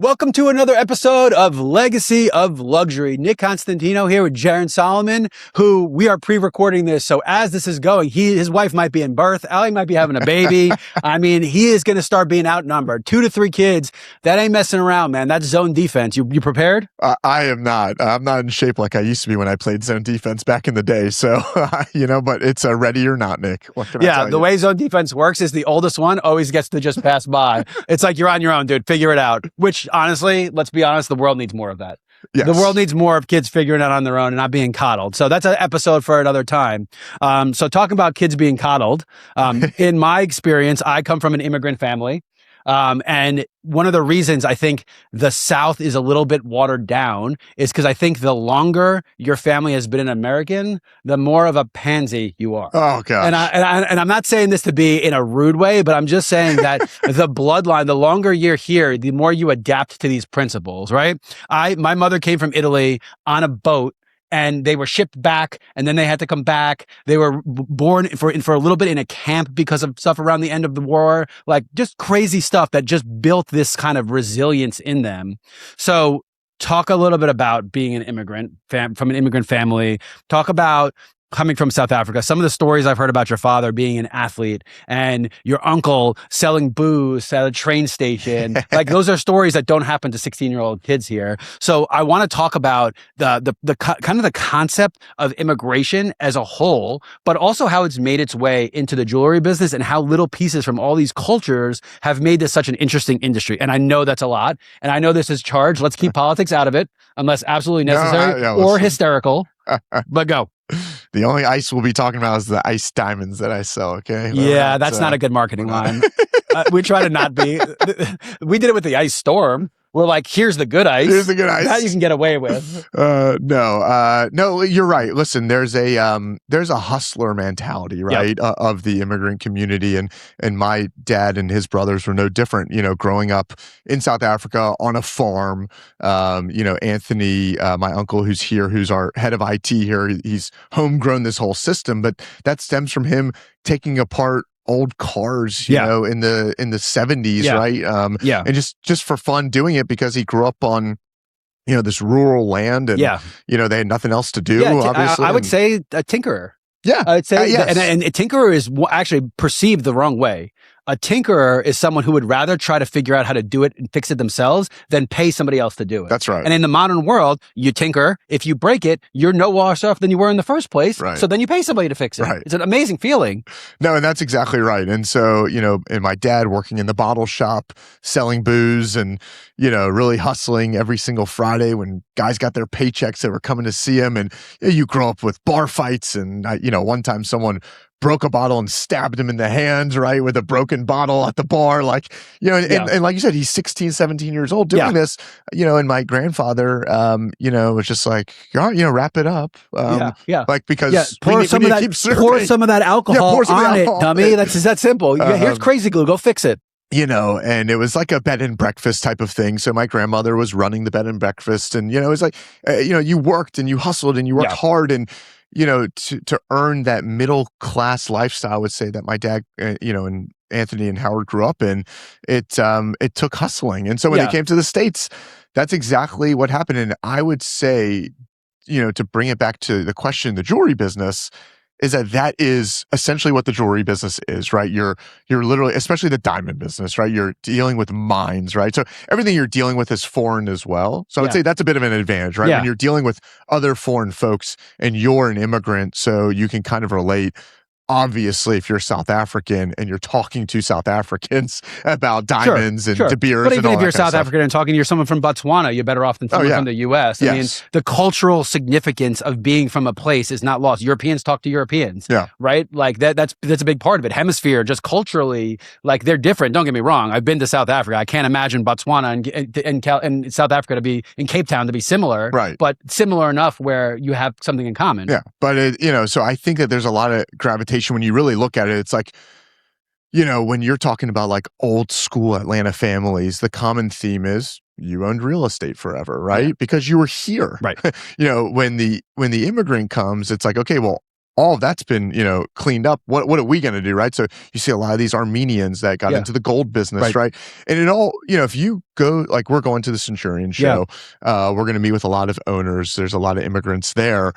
Welcome to another episode of Legacy of Luxury. Nick Constantino here with Jaron Solomon, who we are pre-recording this. So as this is going, his wife might be in birth. Allie might be having a baby. I mean, he is going to start being outnumbered. 2 to 3 kids. That ain't messing around, man. That's zone defense. You prepared? I am not. I'm not in shape like I used to be when I played zone defense back in the day. So, but it's a ready or not, Nick. What can I tell you? The way zone defense works is the oldest one always gets to just pass by. It's like you're on your own, dude. Figure it out. Which, honestly, let's be honest, the world needs more of that. Yes. The world needs more of kids figuring it out on their own and not being coddled. So that's an episode for another time. So talking about kids being coddled, in my experience, I come from an immigrant family. And one of the reasons I think the South is a little bit watered down is because I think the longer your family has been an American, the more of a pansy you are. Oh, gosh. And I'm not saying this to be in a rude way, but I'm just saying that the bloodline, the longer you're here, the more you adapt to these principles, right? My mother came from Italy on a boat. And they were shipped back, and then they had to come back. They were born for a little bit in a camp because of stuff around the end of the war, like just crazy stuff that just built this kind of resilience in them. So talk a little bit about being an immigrant from an immigrant family. Talk about coming from South Africa, some of the stories I've heard about your father being an athlete and your uncle selling booze at a train station. Like those are stories that don't happen to 16-year-old kids here. So I want to talk about the kind of the concept of immigration as a whole, but also how it's made its way into the jewelry business and how little pieces from all these cultures have made this such an interesting industry. And I know that's a lot. And I know this is charged. Let's keep politics out of it unless absolutely necessary or hysterical. But go. The only ice we'll be talking about is the ice diamonds that I sell, okay? Yeah, that's not a good marketing line. We try to not be. We did it with the ice storm. We're like, here's the good ice. Here's the good ice. That you can get away with. No, you're right. Listen, there's a hustler mentality, right, of the immigrant community, and my dad and his brothers were no different. Growing up in South Africa on a farm. Anthony, my uncle, who's here, who's our head of IT here, he's homegrown this whole system, but that stems from him taking apart old cars, in the 70s, right? And just for fun doing it because he grew up on, this rural land and, they had nothing else to do, obviously. I would say a tinkerer. Yeah. I'd say, yes. and a tinkerer is actually perceived the wrong way. A tinkerer is someone who would rather try to figure out how to do it and fix it themselves than pay somebody else to do it. That's right. And in the modern world, you tinker. If you break it, you're no worse off than you were in the first place. Right. So then you pay somebody to fix it. Right. It's an amazing feeling. No, and that's exactly right. And so, and my dad working in the bottle shop, selling booze and, really hustling every single Friday when guys got their paychecks that were coming to see him. And you grow up with bar fights. And, one time someone broke a bottle and stabbed him in the hands, right, with a broken bottle at the bar. Like, and like you said, he's 16, 17 years old doing this, and my grandfather, was just like, wrap it up. Like, because pour some of that alcohol on it, dummy. That's that simple. Here's crazy glue. Go fix it. And it was like a bed and breakfast type of thing. So my grandmother was running the bed and breakfast, and, it was like, you worked and you hustled and you worked hard and, to earn that middle class lifestyle, I would say that my dad, and Anthony and Howard grew up in, it took hustling. And so when they came to the States, that's exactly what happened. And I would say, to bring it back to the question, the jewelry business, is that is essentially what the jewelry business is, right? You're literally, especially the diamond business, right? You're dealing with mines, right? So everything you're dealing with is foreign as well. So I would say that's a bit of an advantage, right? When you're dealing with other foreign folks and you're an immigrant, so you can kind of relate. Obviously, if you're South African and you're talking to South Africans about diamonds and De Beers, but even if you're South African and talking to someone from Botswana, you're better off than someone from the U.S. I mean, the cultural significance of being from a place is not lost. Europeans talk to Europeans, right? Like that's a big part of it. Hemisphere, just culturally, like they're different. Don't get me wrong. I've been to South Africa. I can't imagine Botswana and South Africa to be in Cape Town to be similar, right? But similar enough where you have something in common. Yeah, but so I think that there's a lot of gravitation when you really look at it. It's like, when you're talking about like old school Atlanta families, the common theme is you owned real estate forever, right? Because you were here, right? When the immigrant comes, it's like, okay, well, all of that's been, cleaned up. What are we going to do, right? So you see a lot of these Armenians that got into the gold business, right? And it all, if you go, like we're going to the Centurion show, we're going to meet with a lot of owners. There's a lot of immigrants there.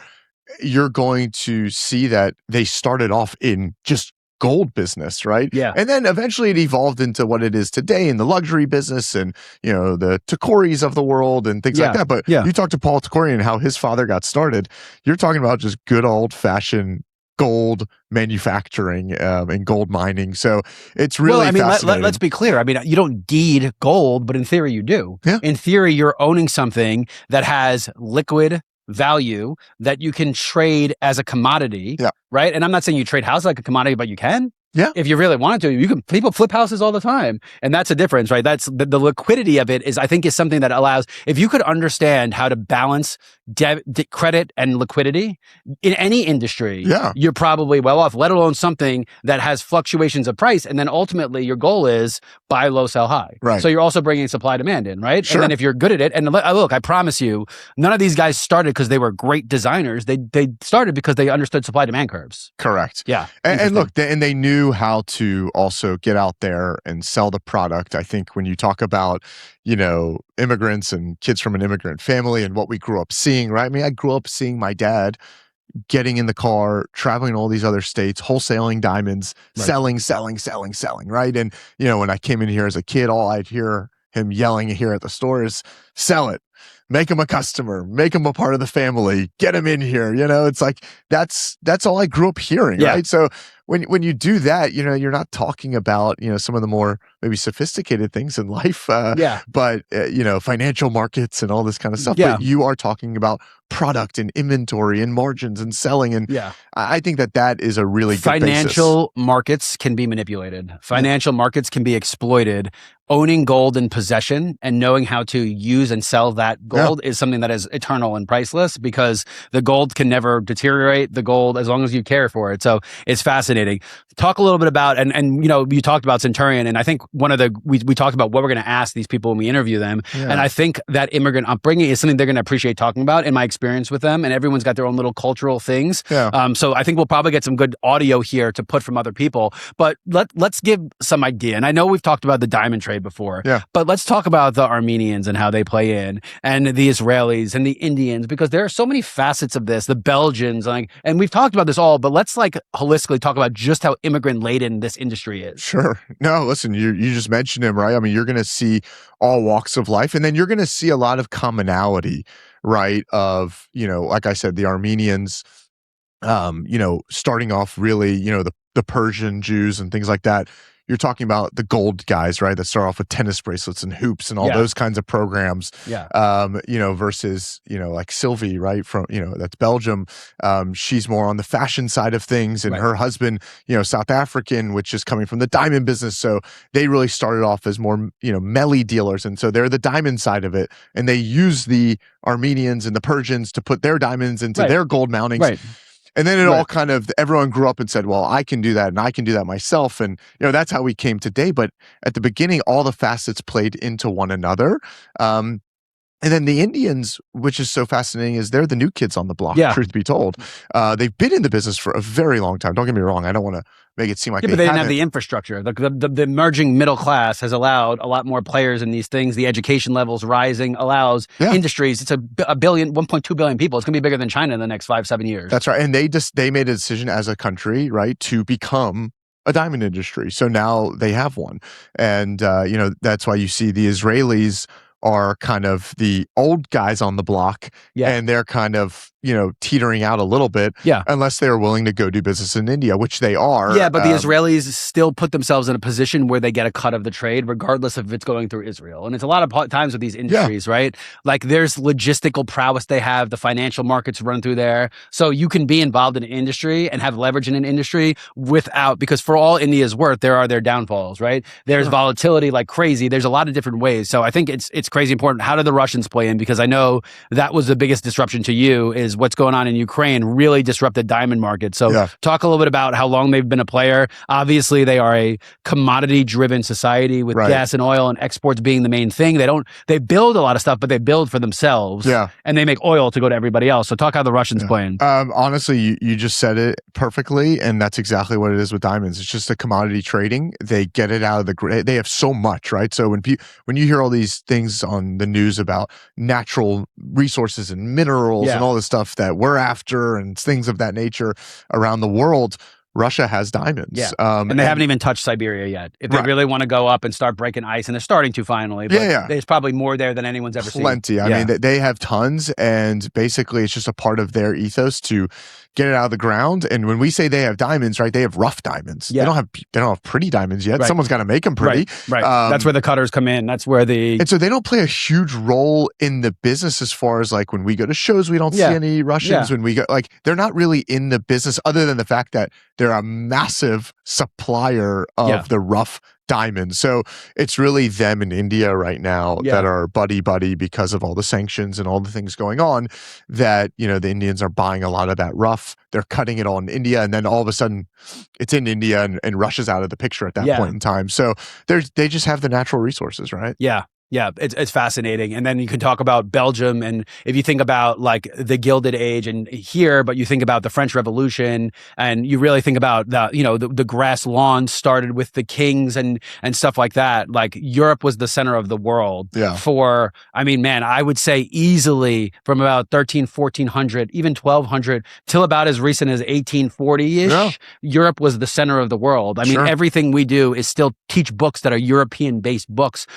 You're going to see that they started off in just gold business, right? Yeah. And then eventually it evolved into what it is today in the luxury business and, the Takoris of the world and things like that. But you talk to Paul Takori and how his father got started, you're talking about just good old fashioned gold manufacturing and gold mining. So it's really fascinating. Let's be clear. I mean, you don't deed gold, but in theory you do. Yeah. In theory, you're owning something that has liquid value that you can trade as a commodity, right? And I'm not saying you trade houses like a commodity, but you can. Yeah. If you really wanted to, people flip houses all the time. And that's a difference, right? That's the liquidity of it I think is something that allows, if you could understand how to balance credit and liquidity in any industry, you're probably well off, let alone something that has fluctuations of price. And then ultimately your goal is buy low, sell high. Right. So you're also bringing supply demand in, right? Sure. And then if you're good at it, and look, I promise you, none of these guys started because they were great designers. They started because they understood supply demand curves. Correct. Yeah. And look, they knew how to also get out there and sell the product. I think when you talk about, immigrants and kids from an immigrant family and what we grew up seeing, right? I mean, I grew up seeing my dad getting in the car, traveling to all these other states, wholesaling diamonds, selling, right? And, when I came in here as a kid, all I'd hear him yelling here at the store is, sell it. Make him a customer, make him a part of the family, get him in here. It's like, that's all I grew up hearing, right? So when you do that, you're not talking about, some of the more maybe sophisticated things in life, but, financial markets and all this kind of stuff. But you are talking about product and inventory and margins and selling. And I think that is a really good financial markets can be manipulated. Financial markets can be exploited. Owning gold in possession and knowing how to use and sell that gold is something that is eternal and priceless, because the gold can never deteriorate. The gold, as long as you care for it. So it's fascinating. Talk a little bit about, and you talked about Centurion, and I think we talked about what we're going to ask these people when we interview them. And I think that immigrant upbringing is something they're going to appreciate talking about in my experience with them, and everyone's got their own little cultural things. So I think we'll probably get some good audio here to put from other people, but let's give some idea. And I know we've talked about the diamond trade before, but let's talk about the Armenians and how they play in, and the Israelis and the Indians, because there are so many facets of this, the Belgians, and we've talked about this all, but let's holistically talk about just how immigrant laden this industry is. Sure. No, listen, you just mentioned him, right? I mean, you're going to see all walks of life, and then you're going to see a lot of commonality, right? Of, like I said, the Armenians, starting off really, the Persian Jews and things like that. You're talking about the gold guys, right? That start off with tennis bracelets and hoops and all those kinds of programs. Versus, like Sylvie, right? From, that's Belgium. She's more on the fashion side of things, and her husband, South African, which is coming from the diamond business. So they really started off as more, Melly dealers. And so they're the diamond side of it. And they use the Armenians and the Persians to put their diamonds into their gold mountings. Right. And then it all kind of, everyone grew up and said, well, I can do that and I can do that myself. And, that's how we came today. But at the beginning, all the facets played into one another. And then the Indians, which is so fascinating, is they're the new kids on the block, truth be told. They've been in the business for a very long time. Don't get me wrong. I don't want to make it seem like but they didn't have the infrastructure. The emerging middle class has allowed a lot more players in these things. The education levels rising allows industries. It's a 1.2 billion people. It's going to be bigger than China in the next 5-7 years. That's right. And they made a decision as a country, right, to become a diamond industry. So now they have one. And, that's why you see the Israelis are kind of the old guys on the block, and they're kind of, teetering out a little bit, unless they are willing to go do business in India, which they are. Yeah, but the Israelis still put themselves in a position where they get a cut of the trade, regardless of if it's going through Israel. And it's a lot of times with these industries, right? Like there's logistical prowess they have, the financial markets run through there. So you can be involved in an industry and have leverage in an industry because for all India's worth, there are their downfalls, right? There's volatility like crazy. There's a lot of different ways. So I think it's crazy important. How do the Russians play in? Because I know that was the biggest disruption to you is is what's going on in Ukraine really disrupted diamond market. So talk a little bit about how long they've been a player. Obviously, they are a commodity-driven society with gas and oil and exports being the main thing. They build a lot of stuff, but they build for themselves. And they make oil to go to everybody else. So talk how the Russians playing. Honestly, you just said it perfectly, and that's exactly what it is with diamonds. It's just a commodity trading. They get it out of the they have so much, right? So when you hear all these things on the news about natural resources and minerals and all this stuff that we're after and things of that nature around the world, Russia has diamonds. And they haven't even touched Siberia yet. If they really want to go up and start breaking ice, and they're starting to finally, but there's probably more there than anyone's ever seen. Plenty. I mean, they have tons, and basically it's just a part of their ethos to get it out of the ground. And when we say they have diamonds, right, they have rough diamonds. They don't have pretty diamonds yet. Someone's got to make them pretty. That's where the cutters come in. That's where and so they don't play a huge role in the business as far as like when we go to shows, we don't see any Russians. When we go, like, they're not really in the business other than the fact that they're a massive supplier of the rough diamonds. So it's really them in India right now that are buddy because of all the sanctions and all the things going on, that, you know, the Indians are buying a lot of that rough. They're cutting it all in India, and then all of a sudden it's in India and Russia's out of the picture at that point in time. So they just have the natural resources, right? Yeah, it's fascinating. And then you can talk about Belgium, and if you think about like the Gilded Age and here, but you think about the French Revolution, and you really think about the grass lawns started with the kings and stuff like that. Like Europe was the center of the world for, I mean, man, I would say easily from about 1400, even 1200 till about as recent as 1840-ish, Europe was the center of the world. I mean, everything we do is still teach books that are European-based books.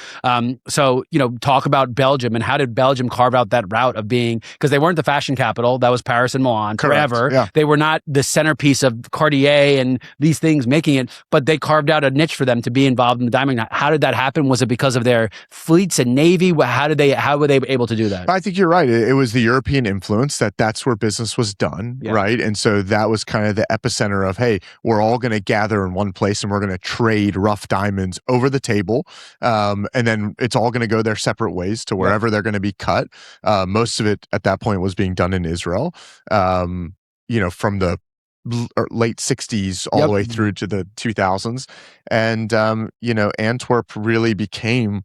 So, you know, talk about Belgium and how did Belgium carve out that route of being, because they weren't the fashion capital, that was Paris and Milan forever. They were not the centerpiece of Cartier and these things making it, but they carved out a niche for them to be involved in the diamond. How did that happen? Was it because of their fleets and navy? How were they able to do that? I think you're right. It was the European influence that's where business was done, right? And so that was kind of the epicenter of, hey, we're all going to gather in one place and we're going to trade rough diamonds over the table. And then it's all going to go their separate ways to wherever they're going to be cut. Most of it at that point was being done in Israel, from the late 60s all the way through to the 2000s. And, Antwerp really became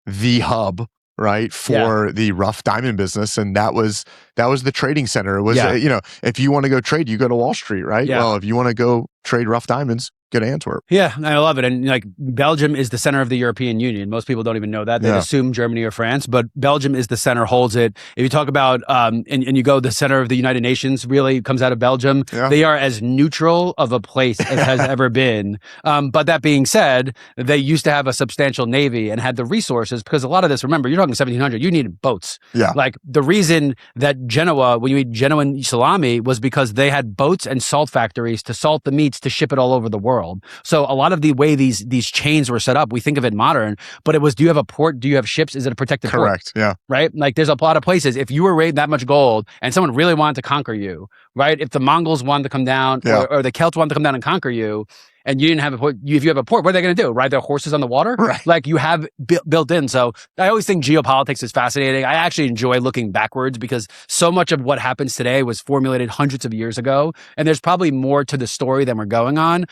the hub, right, for the rough diamond business. And that was the trading center. It was, if you want to go trade, you go to Wall Street, right? Well, if you want to go trade rough diamonds, go to Antwerp. Yeah, I love it. And like Belgium is the center of the European Union. Most people don't even know that. They assume Germany or France, but Belgium is the center, holds it. If you talk about, and you go, the center of the United Nations really comes out of Belgium. They are as neutral of a place as has ever been. But that being said, they used to have a substantial navy and had the resources, because a lot of this, remember, you're talking 1700, you needed boats. Like the reason that Genoa, when you eat Genoan salami, was because they had boats and salt factories to salt the meats to ship it all over the world. So a lot of the way these chains were set up, we think of it modern, but it was, do you have a port? Do you have ships? Is it a protected port? Correct, yeah. Right? Like there's a lot of places, if you were raiding that much gold and someone really wanted to conquer you, right? If the Mongols wanted to come down or the Celts wanted to come down and conquer you, and you didn't have a port, if you have a port, what are they going to do? Ride their horses on the water? Right. Like you have built in. So I always think geopolitics is fascinating. I actually enjoy looking backwards because so much of what happens today was formulated hundreds of years ago. And there's probably more to the story than we're going on.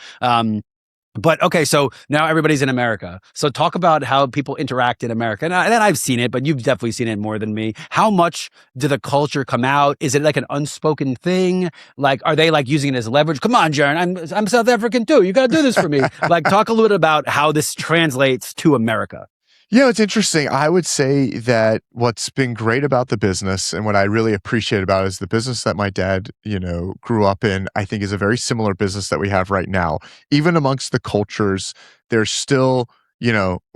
But okay, so now everybody's in America. So talk about how people interact in America. And I've seen it, but you've definitely seen it more than me. How much did the culture come out? Is it like an unspoken thing? Like, are they like using it as leverage? Come on, Jaron, I'm South African too. You got to do this for me. Like, talk a little bit about how this translates to America. Yeah, it's interesting. I would say that what's been great about the business and what I really appreciate about it is the business that my dad, grew up in, I think is a very similar business that we have right now. Even amongst the cultures, there's still,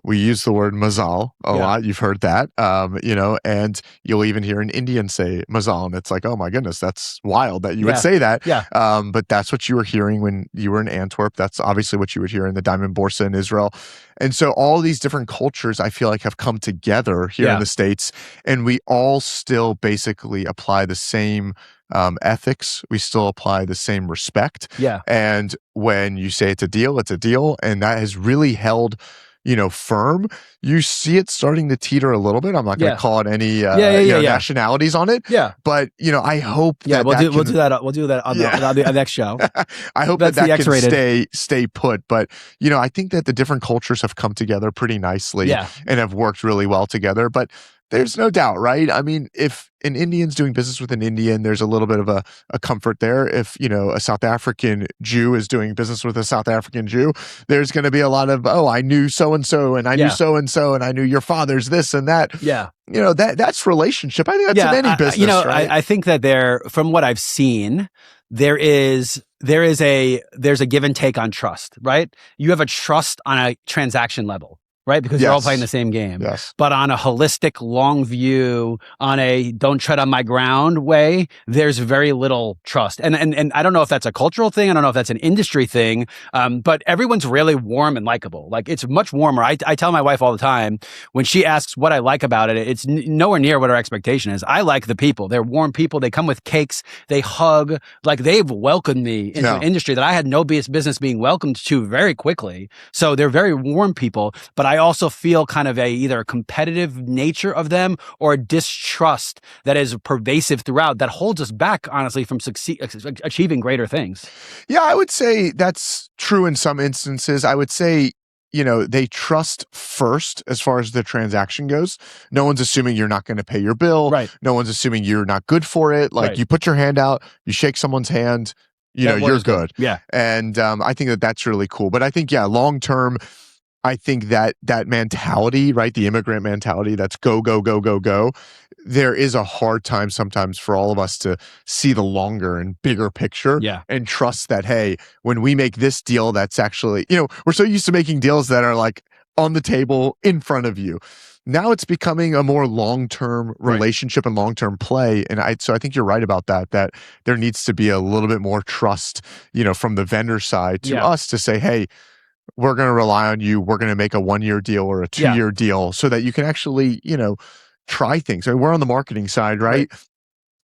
we use the word mazal a lot. You've heard that, and you'll even hear an Indian say mazal. And it's like, oh my goodness, that's wild that you would say that. But that's what you were hearing when you were in Antwerp. That's obviously what you would hear in the Diamond Bourse in Israel. And so all these different cultures, I feel like, have come together here in the States, and we all still basically apply the same ethics. We still apply the same respect. Yeah. And when you say it's a deal, it's a deal. And that has really held, firm. You see it starting to teeter a little bit. I'm not going to call it any nationalities on it. Yeah. But I hope that we'll do that. We'll do that on the next show. I hope that can stay put. But I think that the different cultures have come together pretty nicely and have worked really well together. But there's no doubt, right? I mean, if an Indian's doing business with an Indian, there's a little bit of a comfort there. If, a South African Jew is doing business with a South African Jew, there's going to be a lot of, I knew so-and-so and I knew so-and-so and I knew your father's this and that. Yeah. That's relationship. I think that's in any business, right? I think that from what I've seen, there's a give and take on trust, right? You have a trust on a transaction level. Right? Because you're all playing the same game. Yes. But on a holistic, long view, on a don't tread on my ground way, there's very little trust. And I don't know if that's a cultural thing. I don't know if that's an industry thing. But everyone's really warm and likable. Like, it's much warmer. I tell my wife all the time, when she asks what I like about it, it's nowhere near what our expectation is. I like the people. They're warm people. They come with cakes. They hug. Like, they've welcomed me into an industry that I had no business being welcomed to very quickly. So they're very warm people. But I also feel kind of either a competitive nature of them or a distrust that is pervasive throughout that holds us back, honestly, from achieving greater things. Yeah, I would say that's true in some instances. I would say, they trust first as far as the transaction goes. No one's assuming you're not going to pay your bill. Right. No one's assuming you're not good for it. Like, you put your hand out, you shake someone's hand, you're good. Yeah. And I think that's really cool. But I think, long term, I think that mentality, right? The immigrant mentality, that's go, go, go, go, go. There is a hard time sometimes for all of us to see the longer and bigger picture and trust that, hey, when we make this deal, that's actually, we're so used to making deals that are like on the table in front of you. Now it's becoming a more long-term relationship and long-term play. And so I think you're right about that there needs to be a little bit more trust, from the vendor side to us to say, hey, we're going to rely on you. We're going to make a 1-year deal or a 2-year deal so that you can actually, try things. I mean, we're on the marketing side, right?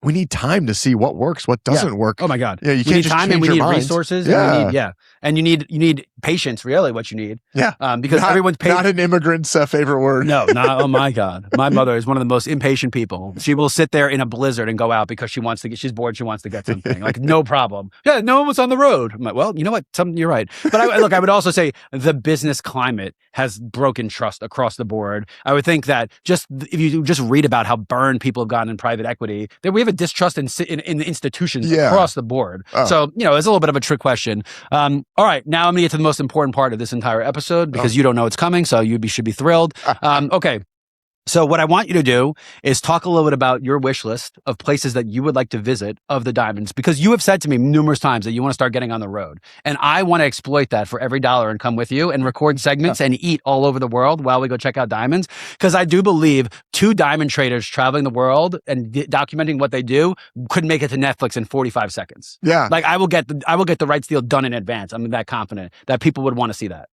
We need time to see what works, what doesn't work. Oh my God. Yeah, you can't need just time change and we your need mind. resources. Yeah. And you need patience, really, what you need. Yeah. Because everyone's patient. Not an immigrant's favorite word. No, oh my God. My mother is one of the most impatient people. She will sit there in a blizzard and go out because she's bored. She wants to get something. Like, no problem. Yeah, no one was on the road. I'm like, well, you know what? You're right. But I would also say the business climate has broken trust across the board. I would think that if you just read about how burned people have gotten in private equity, that we have a distrust in the institutions across the board. So, it's a little bit of a trick question. All right, now I'm going to get to the most important part of this entire episode because you don't know it's coming, so you should be thrilled. Okay. So what I want you to do is talk a little bit about your wish list of places that you would like to visit of the diamonds, because you have said to me numerous times that you want to start getting on the road. And I want to exploit that for every dollar and come with you and record segments and eat all over the world while we go check out diamonds. Because I do believe 2 diamond traders traveling the world and documenting what they do could make it to Netflix in 45 seconds. Yeah. Like, I will get the rights deal done in advance. I'm that confident that people would want to see that.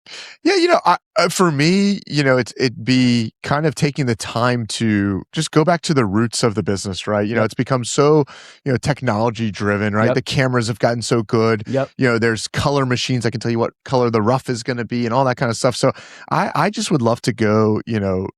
Yeah, for me, it'd be kind of taking the time to just go back to the roots of the business, right? It's become so, technology driven, right? The cameras have gotten so good. There's color machines. I can tell you what color the rough is going to be and all that kind of stuff. So I just would love to go,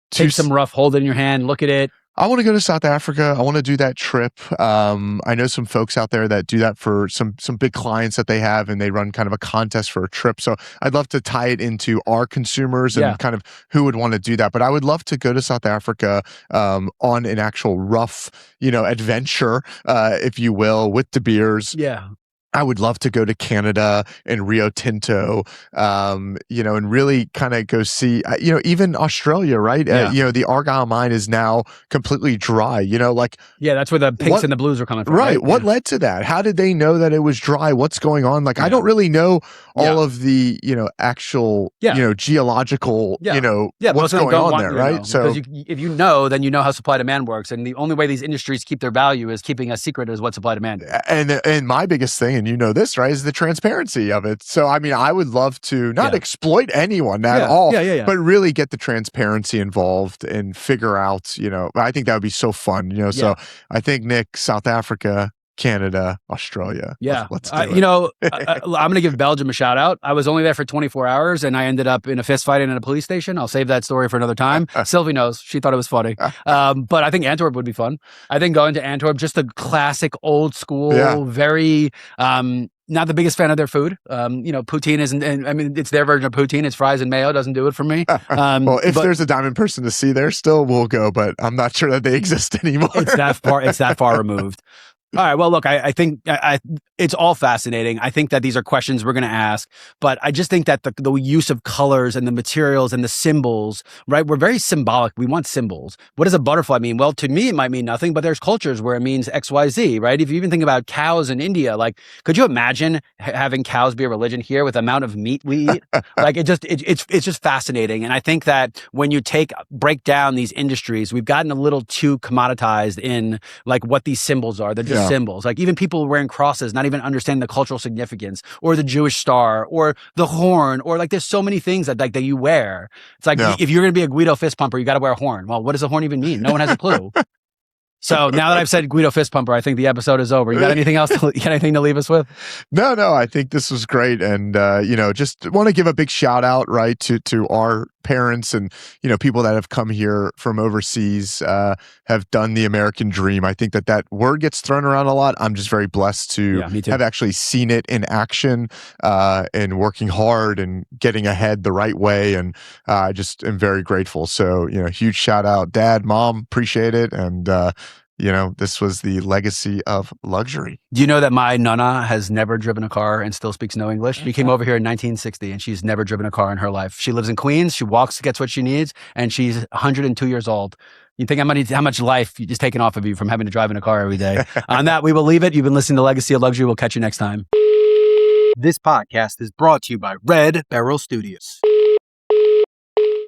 take some rough, hold it in your hand, look at it. I want to go to South Africa. I want to do that trip. I know some folks out there that do that for some big clients that they have, and they run kind of a contest for a trip. So I'd love to tie it into our consumers and kind of who would want to do that. But I would love to go to South Africa on an actual rough, adventure, if you will, with De Beers. Yeah. I would love to go to Canada and Rio Tinto, and really kind of go see, even Australia, right? The Argyle mine is now completely dry, that's where the pinks and the blues are coming from. Right. What led to that? How did they know that it was dry? What's going on? Like, I don't really know all of the, actual, geological, what's going on there, right? So if you know, then you know how supply demand works. And the only way these industries keep their value is keeping a secret as what supply demand is. And my biggest thing, and you know this, right, is the transparency of it. So, I mean, I would love to not exploit anyone at all, but really get the transparency involved and figure out, I think that would be so fun, So I think, Nick, South Africa, Canada, Australia. Yeah. Let's do it. I'm going to give Belgium a shout out. I was only there for 24 hours and I ended up in a fist fight in a police station. I'll save that story for another time. Sylvie knows. She thought it was funny. But I think Antwerp would be fun. I think going to Antwerp, just the classic old school, very, not the biggest fan of their food. Poutine isn't, and I mean, it's their version of poutine. It's fries and mayo. Doesn't do it for me. Well, if there's a diamond person to see there, still we'll go, but I'm not sure that they exist anymore. It's that far removed. All right. Well, look, I think it's all fascinating. I think that these are questions we're going to ask, but I just think that the use of colors and the materials and the symbols, right? We're very symbolic. We want symbols. What does a butterfly mean? Well, to me, it might mean nothing, but there's cultures where it means X, Y, Z, right? If you even think about cows in India, like, could you imagine having cows be a religion here with the amount of meat we eat? Like, it's just fascinating. And I think that when you break down these industries, we've gotten a little too commoditized in like what these symbols are. They're just symbols. Like even people wearing crosses, not even understanding the cultural significance, or the Jewish star, or the horn, or like there's so many things that you wear. It's like if you're going to be a Guido fist pumper, you got to wear a horn. Well, what does a horn even mean? No one has a clue. So now that I've said Guido fist pumper, I think the episode is over. You got anything else? You got anything to leave us with? No. I think this was great, and just want to give a big shout out, right, to our parents and people that have come here from overseas, have done the American dream. I think that word gets thrown around a lot. I'm just very blessed to have actually seen it in action, and working hard and getting ahead the right way, and I just am very grateful. So huge shout out, Dad, Mom, appreciate it, and this was the legacy of luxury. Do you know that my Nana has never driven a car and still speaks no English? She came over here in 1960 and she's never driven a car in her life. She lives in Queens. She walks, gets what she needs, and she's 102 years old. You think how much life is taken off of you from having to drive in a car every day? On that, we will leave it. You've been listening to Legacy of Luxury. We'll catch you next time. This podcast is brought to you by Red Beryl Studios.